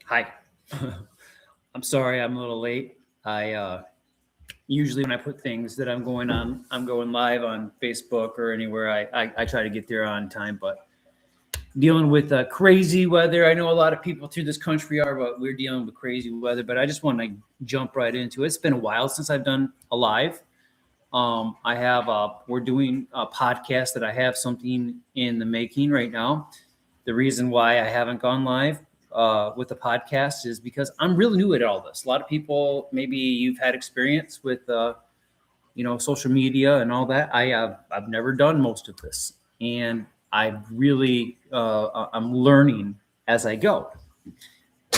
Hi. I'm sorry I'm a little late. I usually when I put things that I'm going live on Facebook or anywhere. I try to get there on time, but dealing with crazy weather. I know a lot of people through this country are, but we're dealing with crazy weather. But I just want to jump right into it. It's been a while since I've done a live. I have we're doing a podcast that I have something in the making right now. The reason why I haven't gone live with the podcast is because I'm really new at all this. A lot of people, maybe you've had experience with, social media and all that. I've never done most of this, and I'm learning as I go.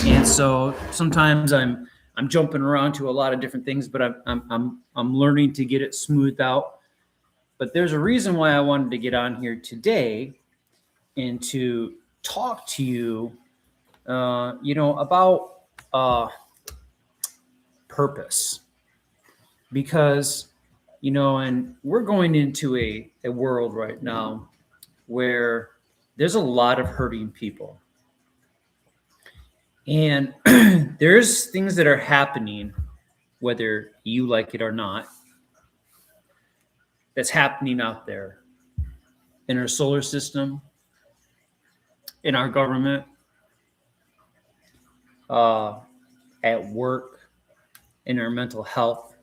And so sometimes I'm jumping around to a lot of different things, but I'm learning to get it smoothed out. But there's a reason why I wanted to get on here today and to talk to you, about purpose, because and we're going into a world right now where there's a lot of hurting people, and there's things that are happening, whether you like it or not, that's happening out there in our solar system, in our government, uh, at work, in our mental health.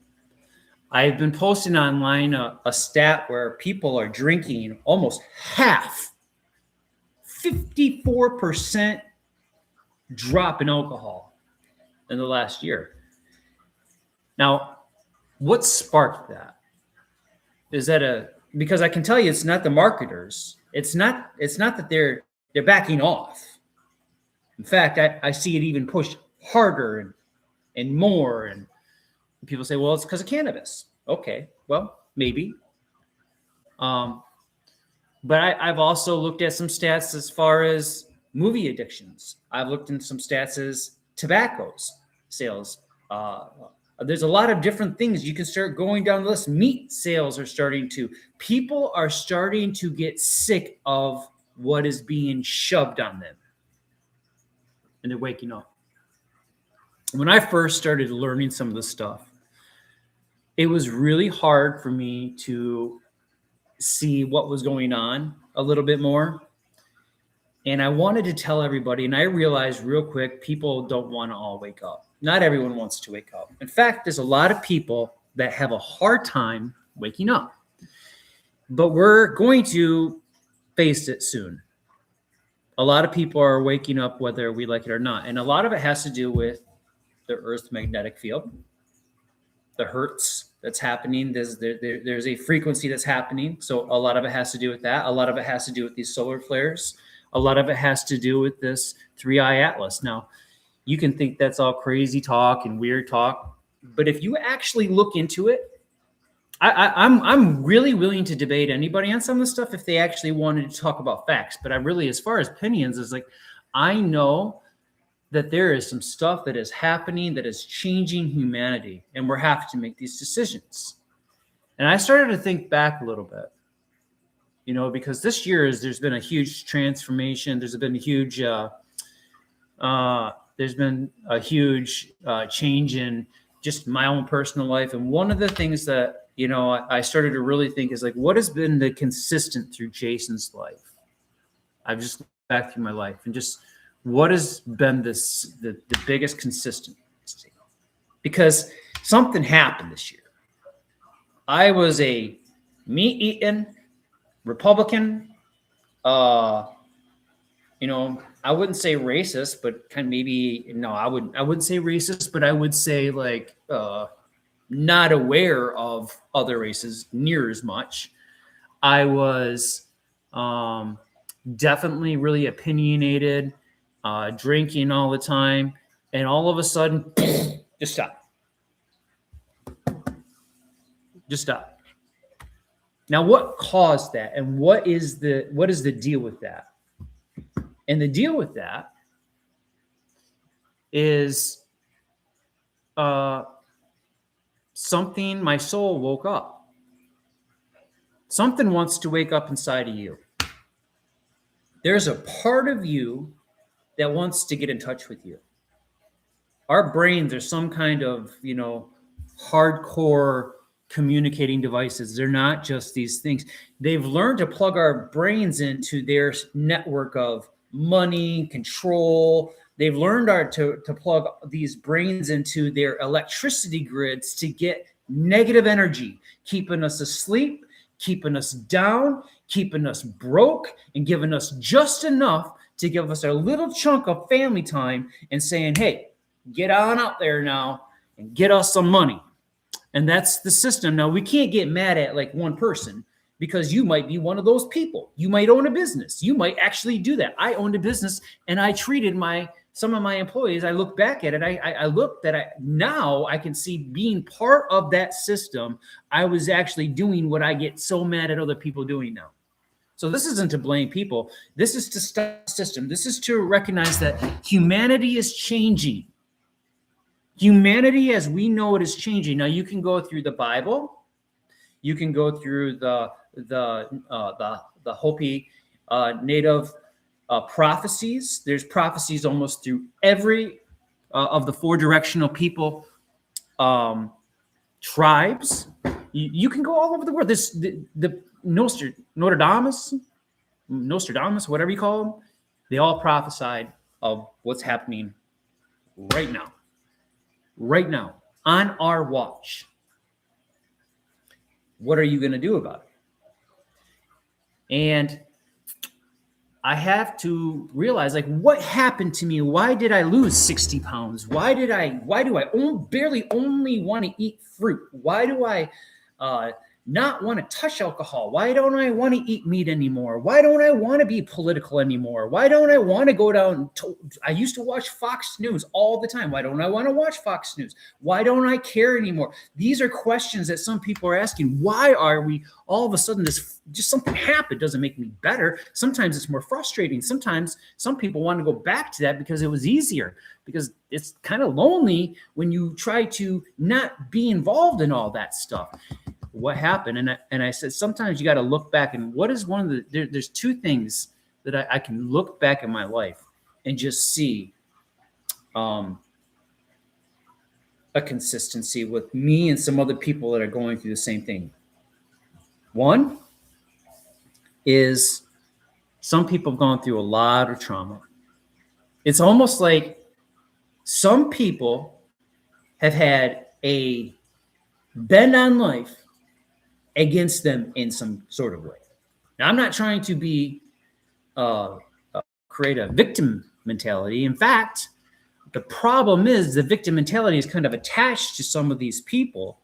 I've been posting online a stat where people are drinking almost half, 54% drop in alcohol in the last year. Now, what sparked that? Is that because I can tell you it's not the marketers. It's not that they're backing off. In fact, I see it even pushed harder and more. And people say, well, it's because of cannabis. Okay, well, maybe. Um, but I've also looked at some stats as far as movie addictions. I've looked in some stats as tobacco's sales. Uh, there's a lot of different things you can start going down the list. Meat sales are starting to. People are starting to get sick of what is being shoved on them, and they're waking up. When I first started learning some of this stuff, it was really hard for me to see what was going on a little bit more. And I wanted to tell everybody, and I realized real quick, people don't want to all wake up. Not everyone wants to wake up. In fact, there's a lot of people that have a hard time waking up. But we're going to face it soon. A lot of people are waking up whether we like it or not. And a lot of it has to do with the Earth's magnetic field, the hertz that's happening. There's a frequency that's happening. So a lot of it has to do with that. A lot of it has to do with these solar flares. A lot of it has to do with this 3i Atlas. Now, you can think that's all crazy talk and weird talk, but if you actually look into it, I'm really willing to debate anybody on some of this stuff if they actually wanted to talk about facts. But I really, as far as opinions, is like, I know that there is some stuff that is happening that is changing humanity, and we're having to make these decisions. And I started to think back a little bit, because this year there's been a huge transformation. There's been a huge change in just my own personal life. And one of the things that, I started to really think is like, what has been the consistent through Jason's life? I've just looked back through my life and just what has been the biggest consistency? Because something happened this year. I was a meat-eating Republican, I wouldn't say racist, but kind of maybe, no, I wouldn't say racist, but I would say like not aware of other races near as much. I was definitely really opinionated, drinking all the time, and all of a sudden, just stop. Just stop. Now, what caused that, and what is the deal with that? And the deal with that is something, my soul woke up. Something wants to wake up inside of you. There's a part of you that wants to get in touch with you. our brains are some kind of, hardcore communicating devices. They're not just these things. They've learned to plug our brains into their network of money, control. They've learned to plug these brains into their electricity grids to get negative energy, keeping us asleep, keeping us down, keeping us broke, and giving us just enough to give us a little chunk of family time and saying, hey, get on out there now and get us some money. And that's the system. Now, we can't get mad at like one person, because you might be one of those people. You might own a business. You might actually do that. I owned a business and I treated some of my employees. I look back at it. Now I can see being part of that system. I was actually doing what I get so mad at other people doing now. So this isn't to blame people. This is to stop the system. This is to recognize that humanity is changing. Humanity as we know it is changing. Now, you can go through the Bible. You can go through the Hopi native prophecies. There's prophecies almost through every of the four directional people tribes. You can go all over the world. The Nostradamus, whatever you call them, they all prophesied of what's happening right now, on our watch. What are you going to do about it? And I have to realize, like, what happened to me? Why did I lose 60 pounds? Why do I barely only want to eat fruit? Why do I not want to touch alcohol? Why don't I want to eat meat anymore? Why don't I want to be political anymore? Why don't I want to go down? I used to watch Fox News all the time. Why don't I want to watch Fox News? Why don't I care anymore? These are questions that some people are asking. Why are we all of a sudden just something happened? Doesn't make me better. Sometimes it's more frustrating. Sometimes some people want to go back to that because it was easier, because it's kind of lonely when you try to not be involved in all that stuff. What happened? And I said, sometimes you got to look back, and what is one of there's two things that I can look back in my life and just see a consistency with me and some other people that are going through the same thing. One is some people have gone through a lot of trauma. It's almost like some people have had a bend on life against them in some sort of way. Now, I'm not trying to create a victim mentality. In fact, the problem is the victim mentality is kind of attached to some of these people.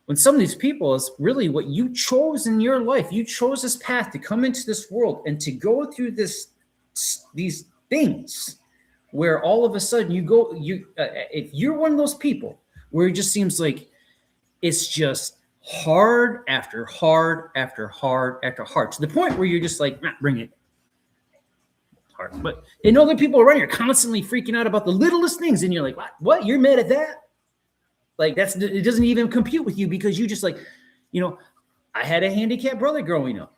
When some of these people is really what you chose in your life. You chose this path to come into this world and to go through these things where all of a sudden if you're one of those people where it just seems like it's just hard after hard after hard after hard, to the point where you're just like, bring it hard. But other people around you are constantly freaking out about the littlest things, and you're like, what? You're mad at that? Like, it doesn't even compute with you, because you just like, I had a handicapped brother growing up.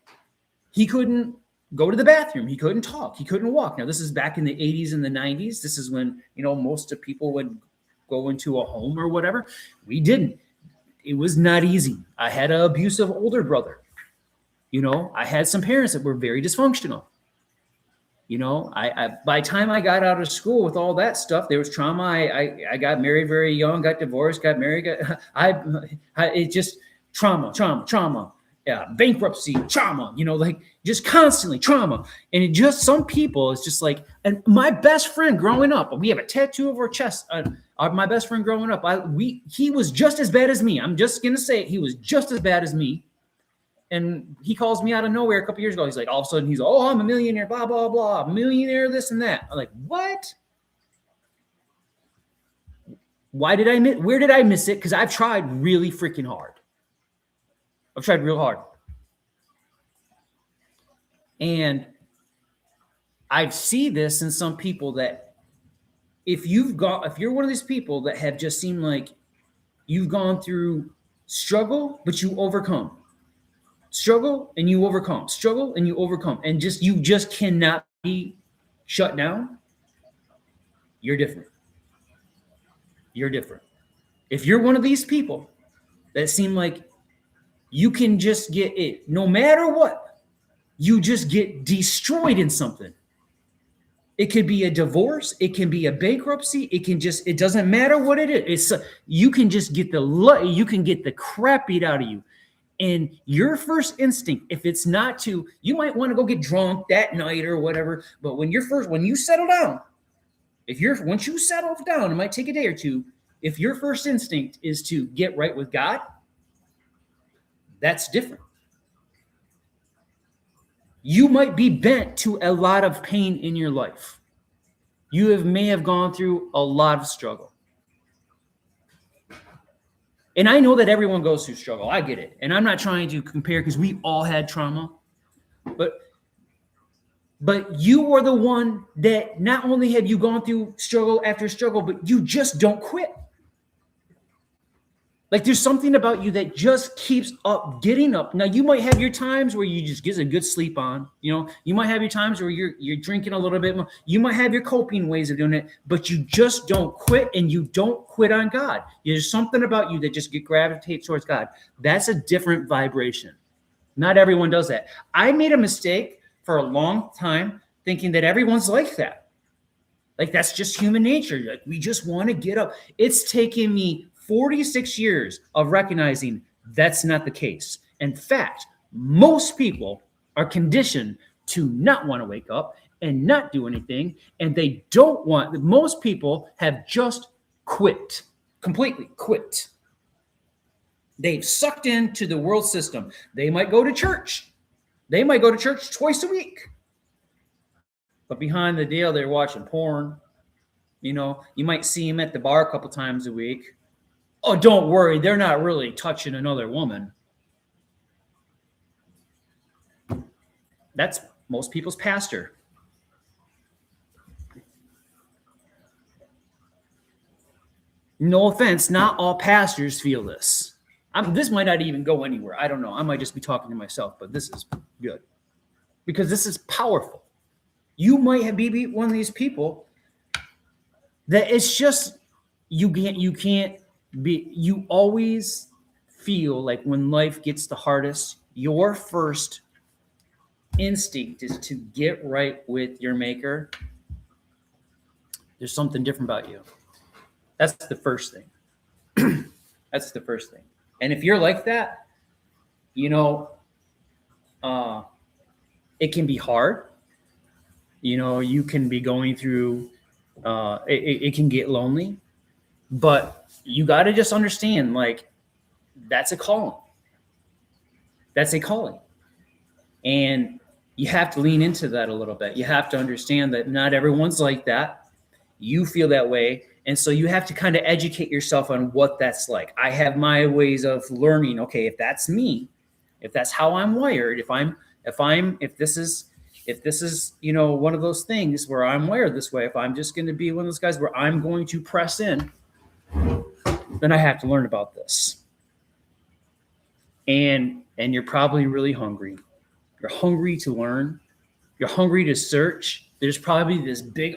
He couldn't go to the bathroom. He couldn't talk. He couldn't walk. Now, this is back in the 80s and the 90s. This is when, most of people would go into a home or whatever. We didn't. It was not easy. I had an abusive older brother. I had some parents that were very dysfunctional. By the time I got out of school with all that stuff, there was trauma. I got married very young, got divorced, got married. It just trauma. Yeah, bankruptcy, trauma. Like just constantly trauma. And it just, some people, it's just like, and my best friend growing up, we have a tattoo of our chest. My best friend growing up, he was just as bad as me. I'm just gonna say it. He was just as bad as me. And he calls me out of nowhere a couple years ago. He's like, all of a sudden, I'm a millionaire, blah, blah, blah, millionaire, this and that. I'm like, what? Where did I miss it? Because I've tried really freaking hard. I've tried real hard. And I see this in some people that if you're one of these people that have just seemed like you've gone through struggle, but you overcome. Struggle and you overcome. Struggle and you overcome. And you just cannot be shut down. You're different. you're different. If you're one of these people that seem like you can just get it, no matter what, you just get destroyed in something. It could be a divorce. It can be a bankruptcy. It doesn't matter what it is. You can just get the crap beat out of you. And your first instinct, if it's not to, you might want to go get drunk that night or whatever. But when you settle down, once you settle down, it might take a day or two. If your first instinct is to get right with God, that's different. You might be bent to a lot of pain in your life. You may have gone through a lot of struggle. And I know that everyone goes through struggle. I get it. And I'm not trying to compare because we all had trauma. But you are the one that not only have you gone through struggle after struggle, but you just don't quit. Like there's something about you that just keeps getting up. Now you might have your times where you just get a good sleep on. You might have your times where you're drinking a little bit more. You might have your coping ways of doing it, but you just don't quit, and you don't quit on God. There's something about you that just gravitates towards God. That's a different vibration. Not everyone does that. I made a mistake for a long time thinking that everyone's like that. Like that's just human nature. Like we just want to get up. It's taken me 46 years of recognizing that's not the case. In fact, most people are conditioned to not want to wake up and not do anything. And most people have just quit, completely quit. They've sucked into the world system. They might go to church. They might go to church twice a week. But behind the deal, they're watching porn. You might see them at the bar a couple times a week. Oh, don't worry. They're not really touching another woman. That's most people's pastor. No offense, not all pastors feel this. This might not even go anywhere. I don't know. I might just be talking to myself, but this is good because this is powerful. You might be one of these people that it's just you always feel like when life gets the hardest, your first instinct is to get right with your maker. There's something different about you. That's the first thing. That's the first thing. And if you're like that, it can be hard. You can be going through, it can get lonely, but you got to just understand, like, that's a calling. That's a calling. And you have to lean into that a little bit. You have to understand that not everyone's like that. You feel that way. And so you have to kind of educate yourself on what that's like. I have my ways of learning. Okay, if that's me, if that's how I'm wired, if this is, one of those things where I'm wired this way, if I'm just going to be one of those guys where I'm going to press in, then I have to learn about this. And you're probably really hungry. You're hungry to learn. You're hungry to search. There's probably this big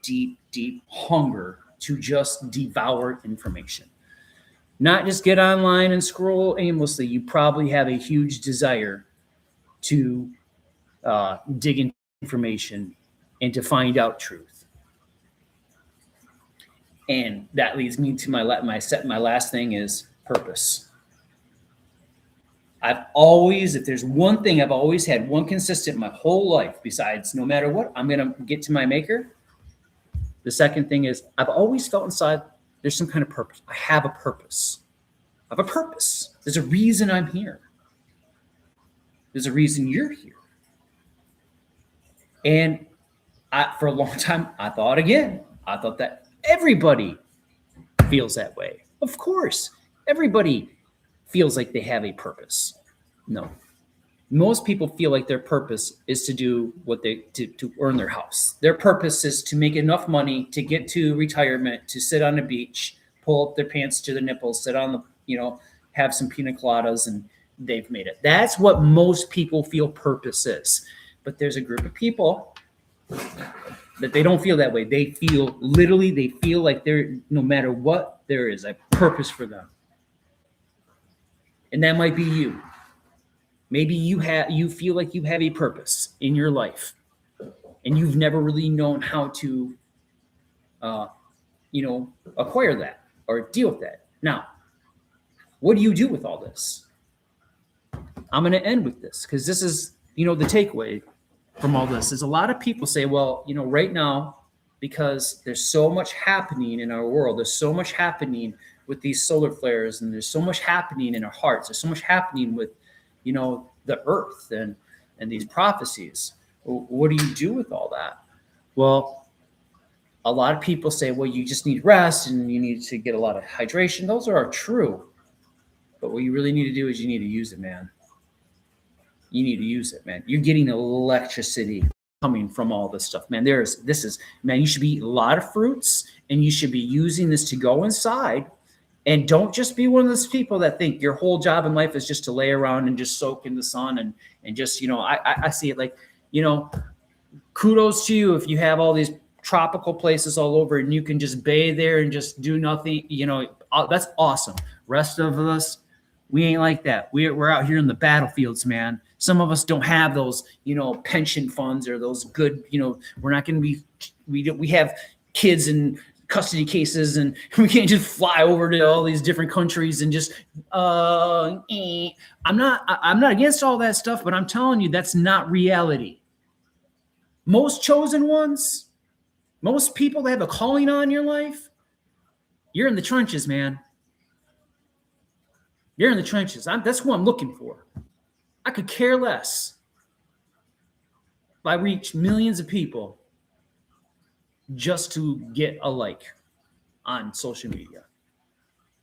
deep hunger to just devour information. Not just get online and scroll aimlessly. You probably have a huge desire to dig into information and to find out truth. And that leads me to my last thing is purpose. If there's one thing I've always had, one consistent my whole life, besides no matter what, I'm going to get to my maker. The second thing is I've always felt inside there's some kind of purpose. I have a purpose. I have a purpose. There's a reason I'm here. There's a reason you're here. And for a long time, I thought that everybody feels that way. Of course, everybody feels like they have a purpose. No. Most people feel like their purpose is to do to earn their house. Their purpose is to make enough money to get to retirement, to sit on a beach, pull up their pants to their nipples, sit on have some pina coladas, and they've made it. That's what most people feel purpose is. But there's a group of people that they don't feel that way. They feel like they're, no matter what, there is a purpose for them. And that might be you. Maybe you feel like you have a purpose in your life, and you've never really known how to, acquire that or deal with that. Now, what do you do with all this? I'm going to end with this because this is, the takeaway from all this is a lot of people say, well, right now, because there's so much happening in our world, there's so much happening with these solar flares, and there's so much happening in our hearts, there's so much happening with, the earth and these prophecies. What do you do with all that? Well, a lot of people say, well, you just need rest and you need to get a lot of hydration. Those are true. But what you really need to do is you need to use it, man. You need to use it, man. You're getting electricity coming from all this stuff, man. You should be eating a lot of fruits, and you should be using this to go inside. And don't just be one of those people that think your whole job in life is just to lay around and just soak in the sun and just, I see it like, kudos to you if you have all these tropical places all over and you can just bathe there and just do nothing, that's awesome. Rest of us, we ain't like that. We're out here in the battlefields, man. Some of us don't have those, pension funds or those good, we're not going to be, we have kids in custody cases and we can't just fly over to all these different countries and just, I'm not against all that stuff, but I'm telling you, that's not reality. Most chosen ones, most people that have a calling on your life, you're in the trenches, man. You're in the trenches. That's who I'm looking for. I could care less if I reach millions of people just to get a like on social media.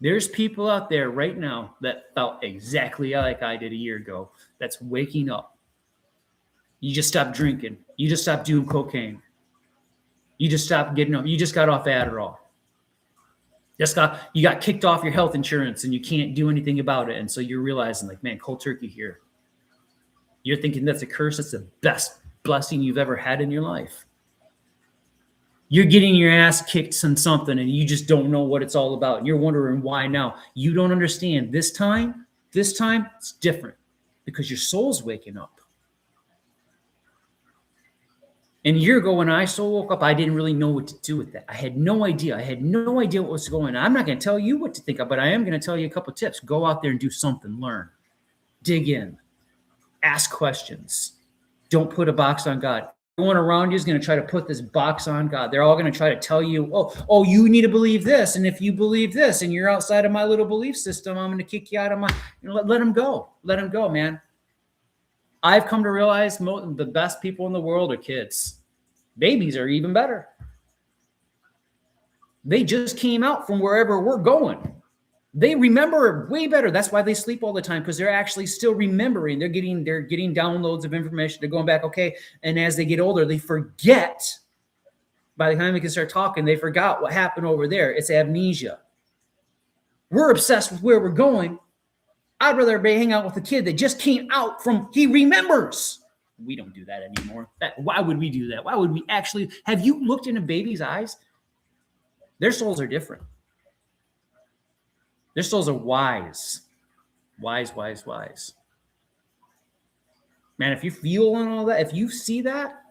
There's people out there right now that felt exactly like I did a year ago that's waking up. You just stopped drinking. You just stopped doing cocaine. You just stopped getting up. You just got off Adderall. You got kicked off your health insurance and you can't do anything about it. And so you're realizing, like, man, cold turkey here. You're thinking that's a curse. That's the best blessing you've ever had in your life. You're getting your ass kicked on something and you just don't know what it's all about. And you're wondering why now. You don't understand. This time, it's different because your soul's waking up. And a year ago when I woke up, I didn't really know what to do with that. I had no idea. What was going on. I'm not going to tell you what to think of, but I am going to tell you a couple of tips. Go out there and do something. Learn. Dig in. Ask questions. Don't put a box on God. Everyone around you is going to try to put this box on God. They're all going to try to tell you, oh, you need to believe this. And if you believe this and you're outside of my little belief system, I'm going to kick you out of my, let them go. Let them go, man. I've come to realize the best people in the world are kids. Babies are even better. They just came out from wherever we're going. They remember way better. That's why they sleep all the time, because they're actually still remembering. They're getting downloads of information. They're going back, okay. And as they get older, they forget. By the time they can start talking, they forgot what happened over there. It's amnesia. We're obsessed with where we're going. I'd rather hang out with a kid that just came out from, he remembers. We don't do that anymore. Why would we do that? Why would we actually, have you looked in a baby's eyes? Their souls are different. Their souls are wise. Wise. Man, if you feel on all that, if you see that,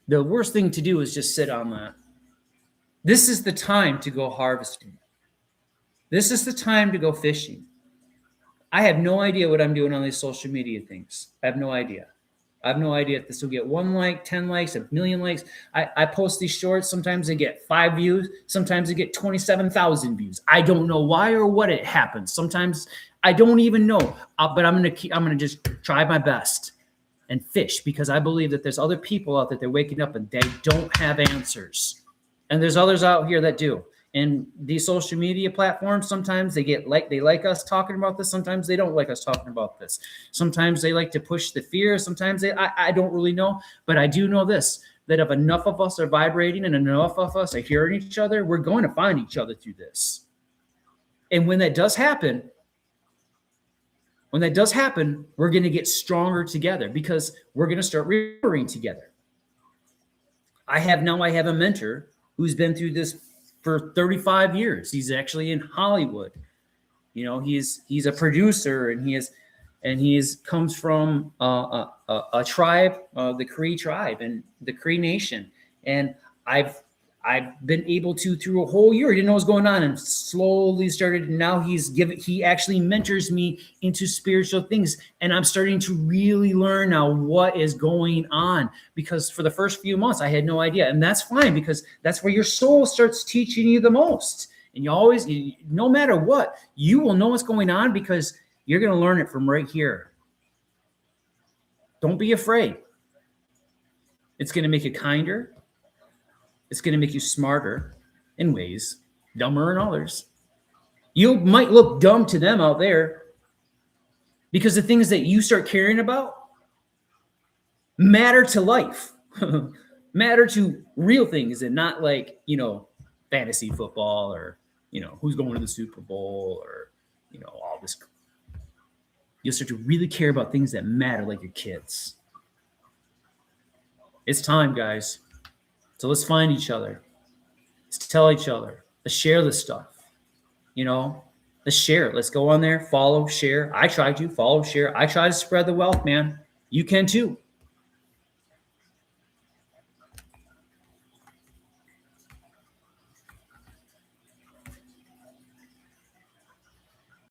the worst thing to do is just sit on that. This is the time to go harvesting. This is the time to go fishing. I have no idea what I'm doing on these social media things. I have no idea. I have no idea if this will get 1 like, 10 likes, 1 million likes. I post these shorts. Sometimes they get 5 views. Sometimes they get 27,000 views. I don't know why or what it happens. Sometimes I don't even know. But I'm gonna just try my best and fish, because I believe that there's other people out there that are waking up and they don't have answers, and there's others out here that do. And these social media platforms, sometimes they like us talking about this. Sometimes they don't like us talking about this. Sometimes they like to push the fear. Sometimes I don't really know. But I do know this, that if enough of us are vibrating and enough of us are hearing each other, we're going to find each other through this. And when that does happen, we're going to get stronger together, because we're going to start remembering together. I have a mentor who's been through this for 35 years. He's actually in Hollywood. You know, he's a producer, and he comes from a tribe, the Cree tribe and the Cree Nation. And I've been able to, through a whole year, I didn't know what was going on, and slowly started. Now he actually mentors me into spiritual things, and I'm starting to really learn now what is going on, because for the first few months I had no idea. And that's fine, because that's where your soul starts teaching you the most. And no matter what, you will know what's going on, because you're going to learn it from right here. Don't be afraid. It's going to make you kinder. It's going to make you smarter in ways, dumber in others. You might look dumb to them out there, because the things that you start caring about matter to life, matter to real things, and not like, fantasy football, or, who's going to the Super Bowl, or, all this. You'll start to really care about things that matter, like your kids. It's time, guys. So let's find each other. Let's tell each other. Let's share this stuff. Let's share it. Let's go on there, follow, share. I try to follow, share. I try to spread the wealth, man. You can too.